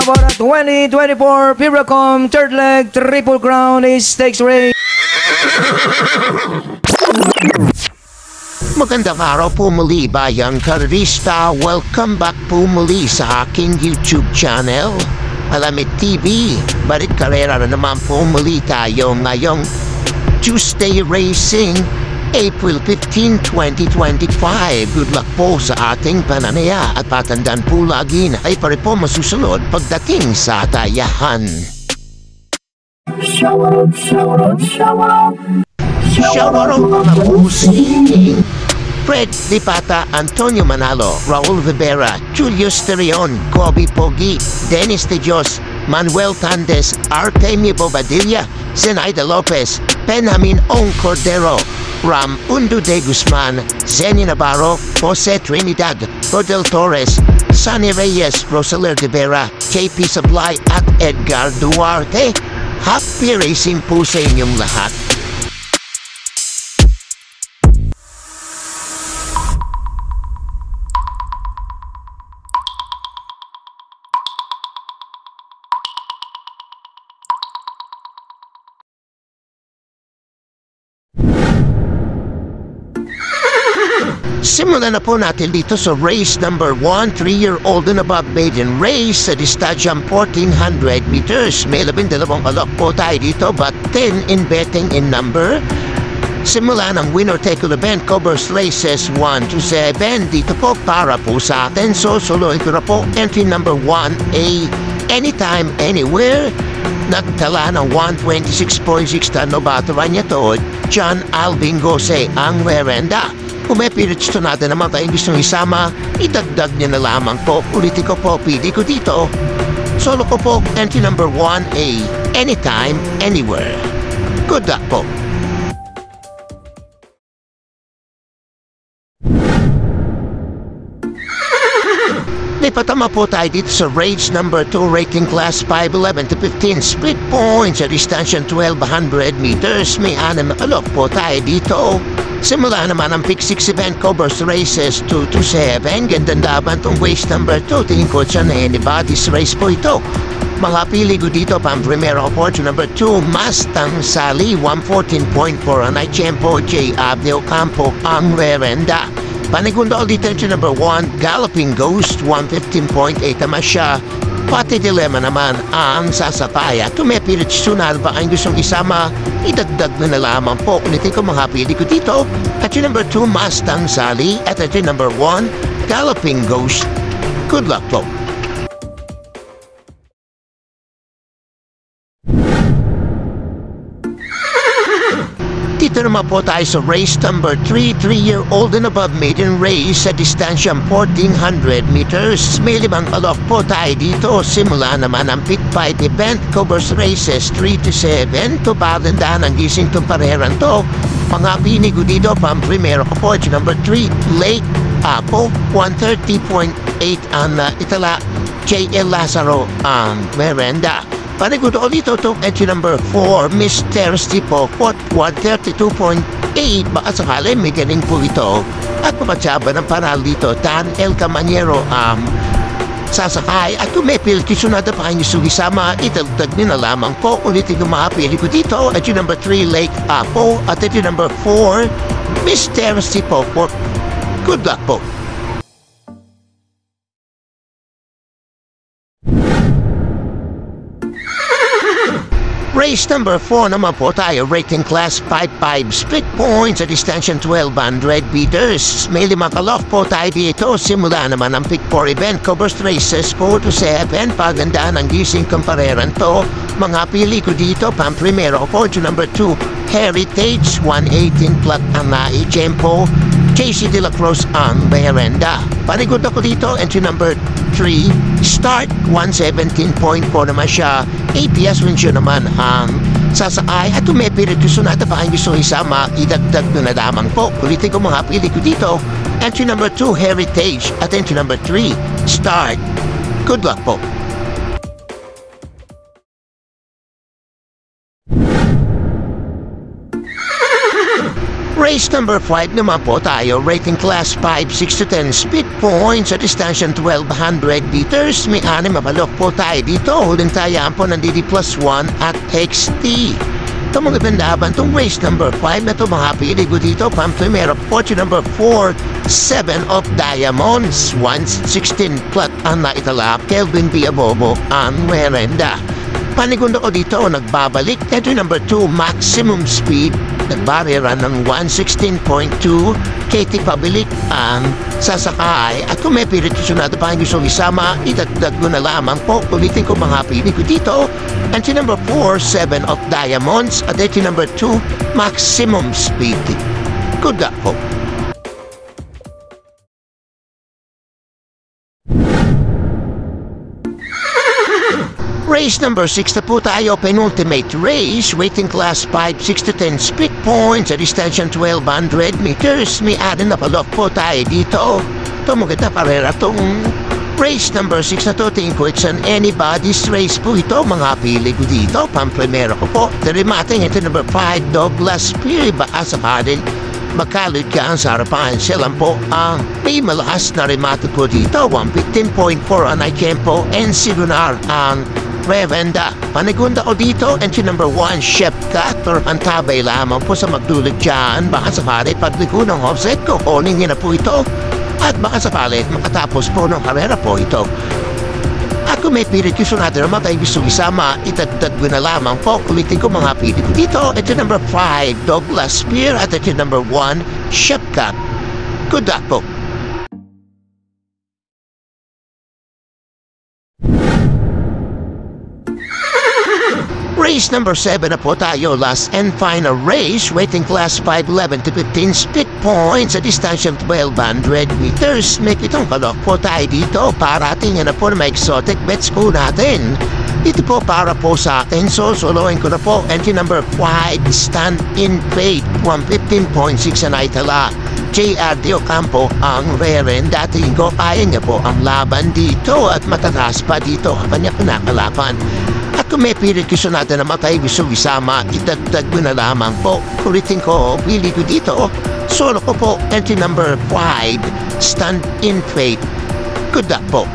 for the 2024 Piracom Third Leg Triple Crown Stakes Race. Magandang araw po muli, bayang karista. Welcome back po muli sa aking YouTube channel, Alamid TV. Balik karera na naman po muli tayo ngayong Tuesday Racing, April 15, 2025. Good luck po sa ating pananaya at patandaan po lagi na ay pare po masusunod pagdating sa tayahan. Shoutout mga pusi. Fred Lipata, Antonio Manalo, Raul Rivera, Julius Terion, Kobe Pogi, Dennis De Dios, Manuel Tandes, Artemio Bobadilla, Zenaida Lopez, Benjamin Ong Cordero, Ram Undo de Guzman, Zeni Navarro, Jose Trinidad, Rodel Torres, Sunny Reyes, Rosaler de Vera, JP Sablay at Edgar Duarte. Happy racing po sa inyong lahat. Simulan na po natin dito sa race number 1, 3-year-old and above maiden race sa distansiyang 1400 meters. May 12 alok po tayo dito but 10 in betting in number. Simulan ang winner-take-all event covers races 1 to 7. Dito po para po sa atin. So soloin ko na po entry number 1A, anytime, anywhere. Nagtala ng 126.6 ton o bataran niya to, John Alvin Gose ang merenda. Kung may periods to natin naman tayong gustong isama, idagdag niya na lamang po. Ulitin ko po, pili ko dito. Solo ko po, entry number 1A, anytime, anywhere. Good luck po. Patama po tayo dito sa race number 2, rating class 5'11 to 15, split points sa distansyang 1200 meters. May 6 alok po tayo dito. Simula naman ang pick 6 event covers races 2 to 7. Gandang laban tong race number 2. Tingin ko siya na anybody's race po ito. Mga pili ko dito pang primero fortune number 2, Mustang Sally 114.4 ang Tiempo J. Abdel Campo ang merenda. Panigundo dito number 1, Galloping Ghost 115.8 naman siya. Pati dilemma naman ang sasapaya. Tumepilit sunal ba ang gustong isama, idagdag na lamang po. Ulitin ko mga pili ko dito. At yung number 2, Mustang Sally. At yung number 1, Galloping Ghost. Good luck po. Dito naman po tayo sa race number 3, 3-year-old and above maiden race sa distansyang 1400 meters. May 5 alok po tayo dito. Simula naman ang pick 5 event covers races 3 to 7. To balandahan ang gising itong pareran to. Mga pini ko dito pang primero ko po. Number 3, Lake Apo 130.8 ang itala. J.L. Lazaro ang merenda. Panigundo ko dito itong entry number 4, Mr. Stipo, 132.8. Baka sakali may galing po ito. At pumatsaba ng paral dito, Tan El Camaniero sasakay. At kung may pilkisunada pa kayo sugisama, itagdag nyo na lamang po. Ulitin yung mga pili ko dito. Entry number 3, Lake Apo. At entry number 4, Mr. Stipo. Good luck po. Race number 4 naman po tayo, rating class 5'5", split points sa distansyang 1200 meters. May 5 kalok po tayo dito. Simula naman ang pick 4 event covers races 4 to 7. Pagandaan ang gising kampareran to. Mga pili ko dito, pang primero po, number 2, Heritage 118 plat ang Tiempo. JC De La Cruz ang merenda. Panigod ako dito, entry number 3, Start 117.4 naman siya. APS wins yun naman ang sasakay. At tumepirit ko sunata pa ang gusto isama, idagdag na lamang po. Ulitin ko mga pili ko dito. Entry number 2, Heritage. At entry number 3, Start. Good luck po. Race number 5 naman po tayo, rating class 5, 6 to 10 speed points sa distansya 1200 meters. May 6 mapalok po tayo dito. Huling tayaan po ng DD plus 1 at XT. Ito mga bandaban itong race number 5 na ito mga pili ko dito. Pamprimero Fortune number 4, 7 of Diamonds, 116 plat ang naitalap, Kelvin Biabobo ang merenda. Panigundo ko dito, nagbabalik. Ito number 2, maximum speed. Nagbarira ng 116.2. Katie pabilik ang sasakay. At kung may piritisyon natin pa gusto isama, idagdag ko na lamang po. Ulitin ko mga pili ko dito. Entry number 4, 7 of Diamonds. At entry number 2, maximum speed. Good luck po. Race number 6 na po tayo, penultimate race, rating class 5, 6 to 10 speed points, sa distansya 1200 meters. May 6 na palok po tayo dito. Ito maganda parera itong race number 6 na to. Tingin ko it's an anybody's race po ito. Mga pili ko dito, pamprimero ko po. Tarimating ito number 5, Douglas Peary. Baka sakaling makalid ka ang sarapan. Siya lang po ang may malakas na remate po dito. 115.4 ang Ikempo and Sigunar ang Revenda. Panigunda ko dito, entry number 1, Chef Cutter. Ang tabay lamang po sa magdulog dyan. Baka sakali pagliko ng offset ko, kunin na po ito. At baka sakali makatapos po ng karera po ito. At kung may pilit gusto natin naman tayo gusto isama, itagdag ko na lamang po. Ulitin ko mga pilit ko dito. Entry number 5, Douglas Spear. At entry number 1, Chef Cut. Good luck po. Race number 7 na po tayo, last and final race, rating class 5, 11 to 15 speed points sa distansya 1200 meters. May kitong kalok po tayo dito para tingnan na po na may exotic bets ko natin. Ito po para po sa atin, so soloin ko na po. Entry number 5, Stand in Fate, 115.6 na itala. JR De Ocampo ang reren. Dating ko kaya niya po ang laban dito at matatas pa dito habang niya pinakalapan. At kung may pilit gusto natin na matay gusto isama, itagdag ko na lamang po. Ulitin ko, pili ko dito. Solo ko po, entry number 5, Stand in Fate. Good luck po.